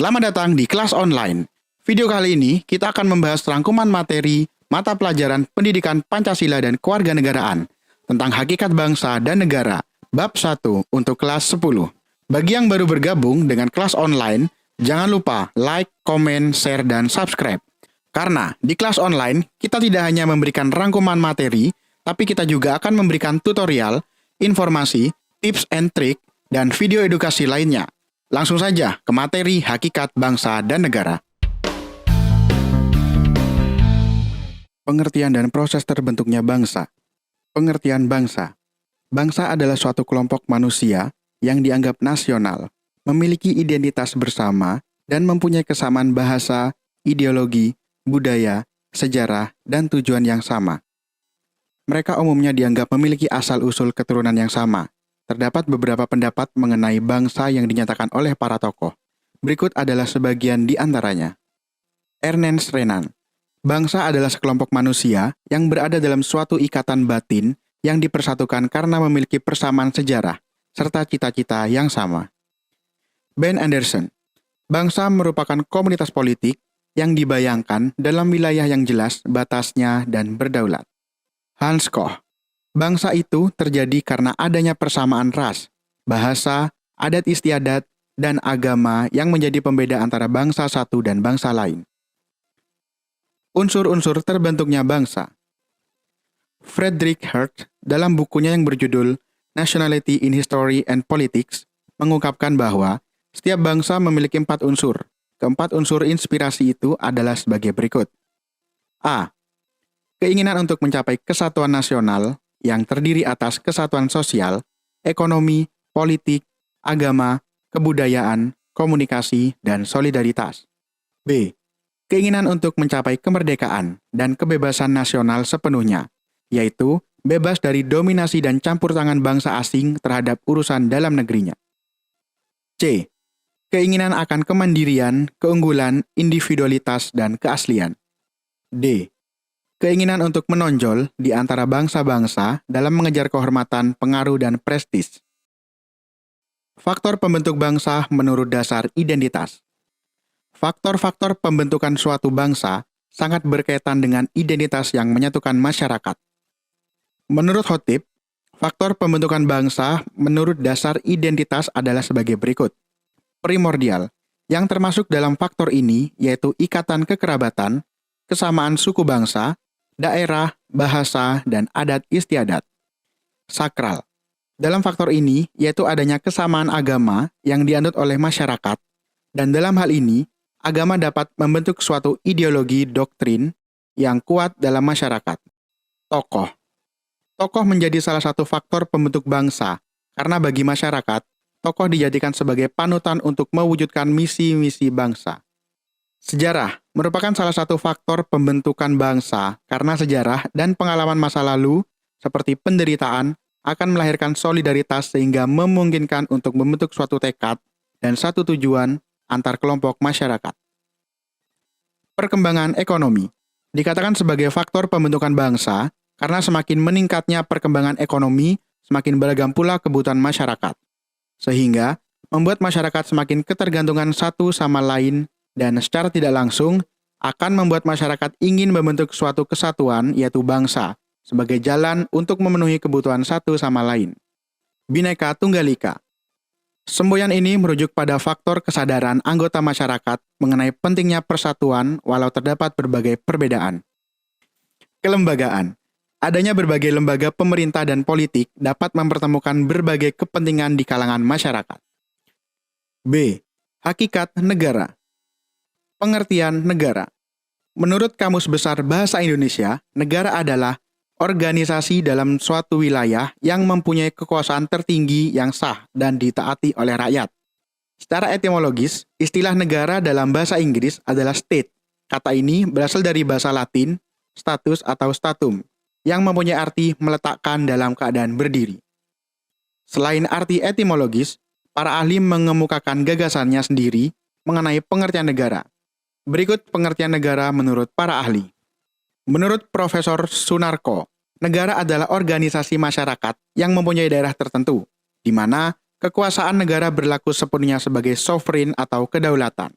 Selamat datang di kelas online. Video kali ini kita akan membahas rangkuman materi mata pelajaran Pendidikan Pancasila dan Kewarganegaraan tentang hakikat bangsa dan negara, bab 1 untuk kelas 10. Bagi yang baru bergabung dengan kelas online, jangan lupa like, komen, share, dan subscribe. Karena di kelas online, kita tidak hanya memberikan rangkuman materi, tapi kita juga akan memberikan tutorial, informasi, tips and trik, dan video edukasi lainnya. Langsung saja ke materi hakikat bangsa dan negara. Pengertian dan proses terbentuknya bangsa. Pengertian bangsa. Bangsa adalah suatu kelompok manusia yang dianggap nasional, memiliki identitas bersama, dan mempunyai kesamaan bahasa, ideologi, budaya, sejarah, dan tujuan yang sama. Mereka umumnya dianggap memiliki asal-usul keturunan yang sama. Terdapat beberapa pendapat mengenai bangsa yang dinyatakan oleh para tokoh. Berikut adalah sebagian di antaranya. Ernest Renan. Bangsa adalah sekelompok manusia yang berada dalam suatu ikatan batin yang dipersatukan karena memiliki persamaan sejarah serta cita-cita yang sama. Ben Anderson. Bangsa merupakan komunitas politik yang dibayangkan dalam wilayah yang jelas batasnya dan berdaulat. Hans Koch. Bangsa itu terjadi karena adanya persamaan ras, bahasa, adat istiadat, dan agama yang menjadi pembeda antara bangsa satu dan bangsa lain. Unsur-unsur terbentuknya bangsa. Friedrich Hertz dalam bukunya yang berjudul Nationality in History and Politics mengungkapkan bahwa setiap bangsa memiliki 4 unsur. Keempat unsur inspirasi itu adalah sebagai berikut. A. Keinginan untuk mencapai kesatuan nasional yang terdiri atas kesatuan sosial, ekonomi, politik, agama, kebudayaan, komunikasi, dan solidaritas. B. Keinginan untuk mencapai kemerdekaan dan kebebasan nasional sepenuhnya, yaitu bebas dari dominasi dan campur tangan bangsa asing terhadap urusan dalam negerinya. C. Keinginan akan kemandirian, keunggulan, individualitas, dan keaslian. D. Keinginan untuk menonjol di antara bangsa-bangsa dalam mengejar kehormatan, pengaruh, dan prestis. Faktor pembentuk bangsa menurut dasar identitas. Faktor-faktor pembentukan suatu bangsa sangat berkaitan dengan identitas yang menyatukan masyarakat. Menurut Khotib, faktor pembentukan bangsa menurut dasar identitas adalah sebagai berikut. Primordial, yang termasuk dalam faktor ini yaitu ikatan kekerabatan, kesamaan suku bangsa, daerah, bahasa, dan adat istiadat. Sakral. Dalam faktor ini, yaitu adanya kesamaan agama yang dianut oleh masyarakat, dan dalam hal ini, agama dapat membentuk suatu ideologi doktrin yang kuat dalam masyarakat. Tokoh. Tokoh menjadi salah satu faktor pembentuk bangsa, karena bagi masyarakat, tokoh dijadikan sebagai panutan untuk mewujudkan misi-misi bangsa. Sejarah merupakan salah satu faktor pembentukan bangsa karena sejarah dan pengalaman masa lalu seperti penderitaan akan melahirkan solidaritas sehingga memungkinkan untuk membentuk suatu tekad dan satu tujuan antar kelompok masyarakat. Perkembangan ekonomi dikatakan sebagai faktor pembentukan bangsa karena semakin meningkatnya perkembangan ekonomi, semakin beragam pula kebutuhan masyarakat, sehingga membuat masyarakat semakin ketergantungan satu sama lain dan secara tidak langsung akan membuat masyarakat ingin membentuk suatu kesatuan yaitu bangsa sebagai jalan untuk memenuhi kebutuhan satu sama lain. Bhinneka Tunggal Ika. Semboyan ini merujuk pada faktor kesadaran anggota masyarakat mengenai pentingnya persatuan walau terdapat berbagai perbedaan. Kelembagaan. Adanya berbagai lembaga pemerintah dan politik dapat mempertemukan berbagai kepentingan di kalangan masyarakat. B. Hakikat negara. Pengertian negara. Menurut Kamus Besar Bahasa Indonesia, negara adalah organisasi dalam suatu wilayah yang mempunyai kekuasaan tertinggi yang sah dan ditaati oleh rakyat. Secara etimologis, istilah negara dalam bahasa Inggris adalah state. Kata ini berasal dari bahasa Latin, status atau statum, yang mempunyai arti meletakkan dalam keadaan berdiri. Selain arti etimologis, para ahli mengemukakan gagasannya sendiri mengenai pengertian negara. Berikut pengertian negara menurut para ahli. Menurut Profesor Sunarko, negara adalah organisasi masyarakat yang mempunyai daerah tertentu, di mana kekuasaan negara berlaku sepenuhnya sebagai sovereign atau kedaulatan.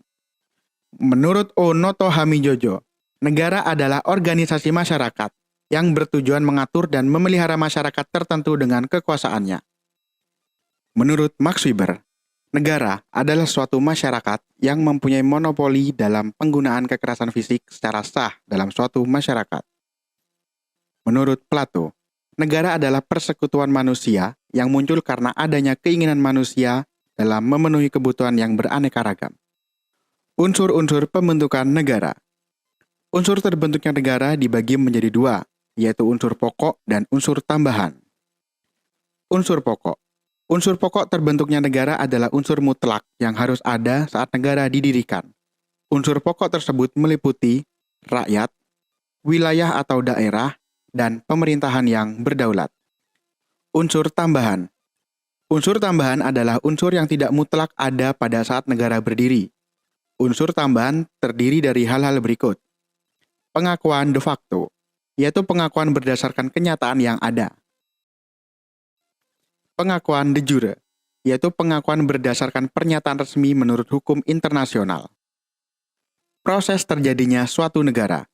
Menurut Onoto Hamijojo, negara adalah organisasi masyarakat yang bertujuan mengatur dan memelihara masyarakat tertentu dengan kekuasaannya. Menurut Max Weber, negara adalah suatu masyarakat yang mempunyai monopoli dalam penggunaan kekerasan fisik secara sah dalam suatu masyarakat. Menurut Plato, negara adalah persekutuan manusia yang muncul karena adanya keinginan manusia dalam memenuhi kebutuhan yang beraneka ragam. Unsur-unsur pembentukan negara. Unsur terbentuknya negara dibagi menjadi dua, yaitu unsur pokok dan unsur tambahan. Unsur pokok. Unsur pokok terbentuknya negara adalah unsur mutlak yang harus ada saat negara didirikan. Unsur pokok tersebut meliputi rakyat, wilayah atau daerah, dan pemerintahan yang berdaulat. Unsur tambahan. Unsur tambahan adalah unsur yang tidak mutlak ada pada saat negara berdiri. Unsur tambahan terdiri dari hal-hal berikut. Pengakuan de facto, yaitu pengakuan berdasarkan kenyataan yang ada. Pengakuan de jure, yaitu pengakuan berdasarkan pernyataan resmi menurut hukum internasional. Proses terjadinya suatu negara.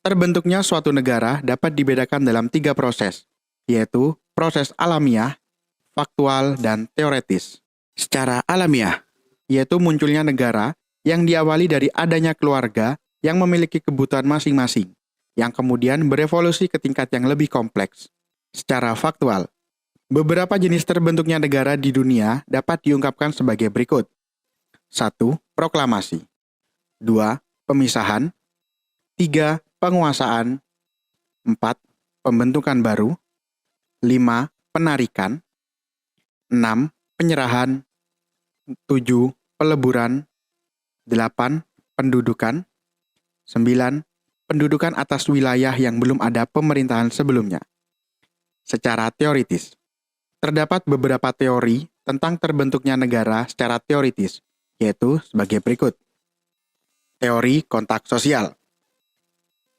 Terbentuknya suatu negara dapat dibedakan dalam 3 proses, yaitu proses alamiah, faktual, dan teoretis. Secara alamiah, yaitu munculnya negara yang diawali dari adanya keluarga yang memiliki kebutuhan masing-masing, yang kemudian berevolusi ke tingkat yang lebih kompleks. Secara faktual, beberapa jenis terbentuknya negara di dunia dapat diungkapkan sebagai berikut. 1. Proklamasi. 2. Pemisahan. 3. Penguasaan. 4. Pembentukan baru. 5. Penarikan. 6. Penyerahan. 7. Peleburan. 8. Pendudukan. 9. Pendudukan atas wilayah yang belum ada pemerintahan sebelumnya. Secara teoritis, terdapat beberapa teori tentang terbentuknya negara secara teoritis, yaitu sebagai berikut. Teori kontak sosial.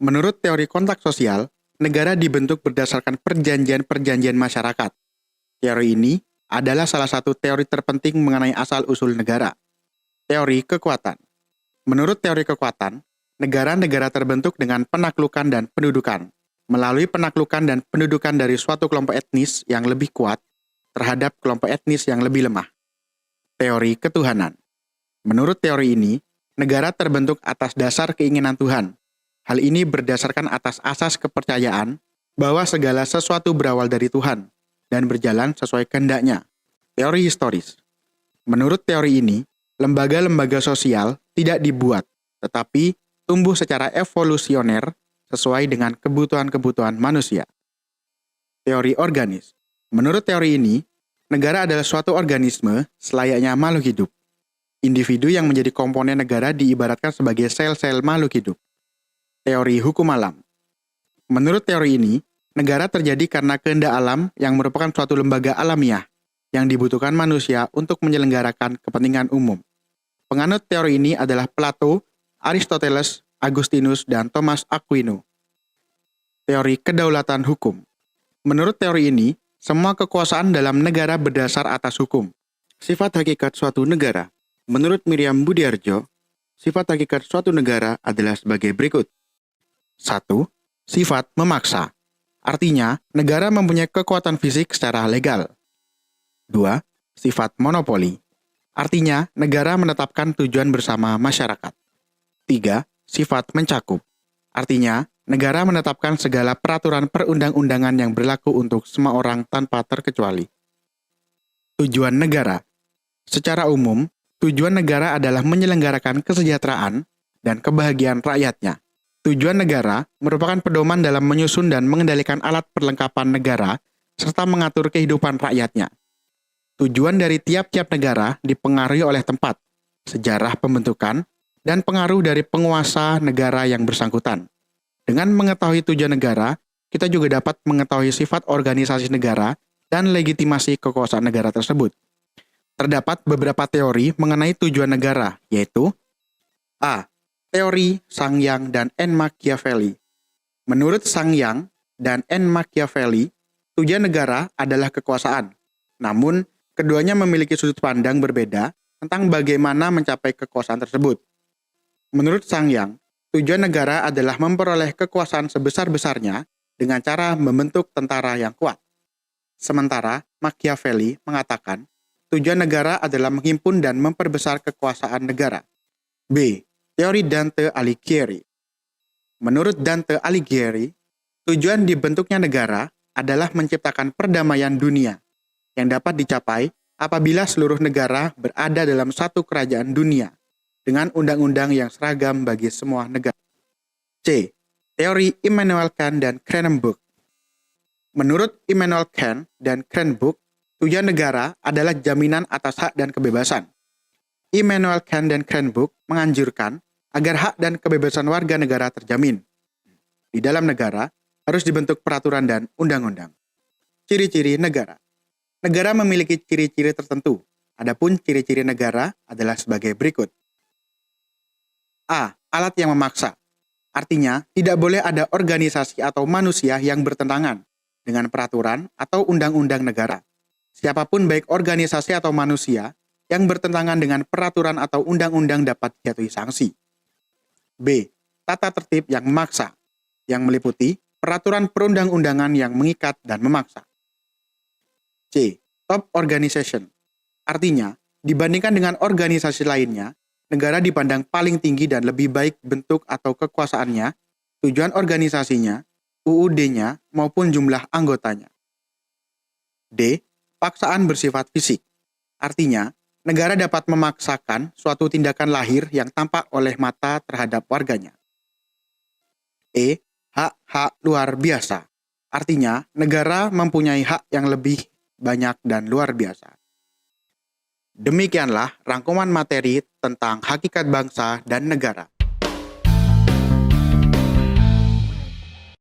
Menurut teori kontak sosial, negara dibentuk berdasarkan perjanjian-perjanjian masyarakat. Teori ini adalah salah satu teori terpenting mengenai asal-usul negara. Teori kekuatan. Menurut teori kekuatan, negara-negara terbentuk dengan penaklukan dan pendudukan, melalui penaklukan dan pendudukan dari suatu kelompok etnis yang lebih kuat terhadap kelompok etnis yang lebih lemah. Teori ketuhanan. Menurut teori ini, negara terbentuk atas dasar keinginan Tuhan. Hal ini berdasarkan atas asas kepercayaan bahwa segala sesuatu berawal dari Tuhan dan berjalan sesuai kehendaknya. Teori historis. Menurut teori ini, lembaga-lembaga sosial tidak dibuat, tetapi tumbuh secara evolusioner sesuai dengan kebutuhan-kebutuhan manusia. Teori organis. Menurut teori ini, negara adalah suatu organisme selayaknya makhluk hidup. Individu yang menjadi komponen negara diibaratkan sebagai sel-sel makhluk hidup. Teori hukum alam. Menurut teori ini, negara terjadi karena kehendak alam yang merupakan suatu lembaga alamiah yang dibutuhkan manusia untuk menyelenggarakan kepentingan umum. Penganut teori ini adalah Plato, Aristoteles, Agustinus, dan Thomas Aquino. Teori kedaulatan hukum. Menurut teori ini, semua kekuasaan dalam negara berdasar atas hukum. Sifat hakikat suatu negara. Menurut Miriam Budiarjo, sifat hakikat suatu negara adalah sebagai berikut. 1. Sifat memaksa. Artinya, negara mempunyai kekuatan fisik secara legal. 2. Sifat monopoli. Artinya, negara menetapkan tujuan bersama masyarakat. 3. Sifat mencakup. Artinya, negara menetapkan segala peraturan perundang-undangan yang berlaku untuk semua orang tanpa terkecuali. Tujuan negara. Secara umum, tujuan negara adalah menyelenggarakan kesejahteraan dan kebahagiaan rakyatnya. Tujuan negara merupakan pedoman dalam menyusun dan mengendalikan alat perlengkapan negara serta mengatur kehidupan rakyatnya. Tujuan dari tiap-tiap negara dipengaruhi oleh tempat, sejarah pembentukan, dan pengaruh dari penguasa negara yang bersangkutan. Dengan mengetahui tujuan negara, kita juga dapat mengetahui sifat organisasi negara dan legitimasi kekuasaan negara tersebut. Terdapat beberapa teori mengenai tujuan negara, yaitu A. Teori Sang Yang dan N. Machiavelli. Menurut Sang Yang dan N. Machiavelli, tujuan negara adalah kekuasaan. Namun, keduanya memiliki sudut pandang berbeda tentang bagaimana mencapai kekuasaan tersebut. Menurut Sang Yang, tujuan negara adalah memperoleh kekuasaan sebesar-besarnya dengan cara membentuk tentara yang kuat. Sementara Machiavelli mengatakan, tujuan negara adalah menghimpun dan memperbesar kekuasaan negara. B. Teori Dante Alighieri. Menurut Dante Alighieri, tujuan dibentuknya negara adalah menciptakan perdamaian dunia yang dapat dicapai apabila seluruh negara berada dalam satu kerajaan dunia dengan undang-undang yang seragam bagi semua negara. C. Teori Immanuel Kant dan Cranbrook. Menurut Immanuel Kant dan Cranbrook, tujuan negara adalah jaminan atas hak dan kebebasan. Immanuel Kant dan Cranbrook menganjurkan agar hak dan kebebasan warga negara terjamin. Di dalam negara harus dibentuk peraturan dan undang-undang. Ciri-ciri negara. Negara memiliki ciri-ciri tertentu. Adapun ciri-ciri negara adalah sebagai berikut. A. Alat yang memaksa. Artinya, tidak boleh ada organisasi atau manusia yang bertentangan dengan peraturan atau undang-undang negara. Siapapun baik organisasi atau manusia yang bertentangan dengan peraturan atau undang-undang dapat dijatuhi sanksi. B. Tata tertib yang memaksa, yang meliputi peraturan perundang-undangan yang mengikat dan memaksa. C. Top organization. Artinya, dibandingkan dengan organisasi lainnya, negara dipandang paling tinggi dan lebih baik bentuk atau kekuasaannya, tujuan organisasinya, UUD-nya, maupun jumlah anggotanya. D. Paksaan bersifat fisik. Artinya, negara dapat memaksakan suatu tindakan lahir yang tampak oleh mata terhadap warganya. E. Hak-hak luar biasa. Artinya, negara mempunyai hak yang lebih banyak dan luar biasa. Demikianlah rangkuman materi tentang hakikat bangsa dan negara.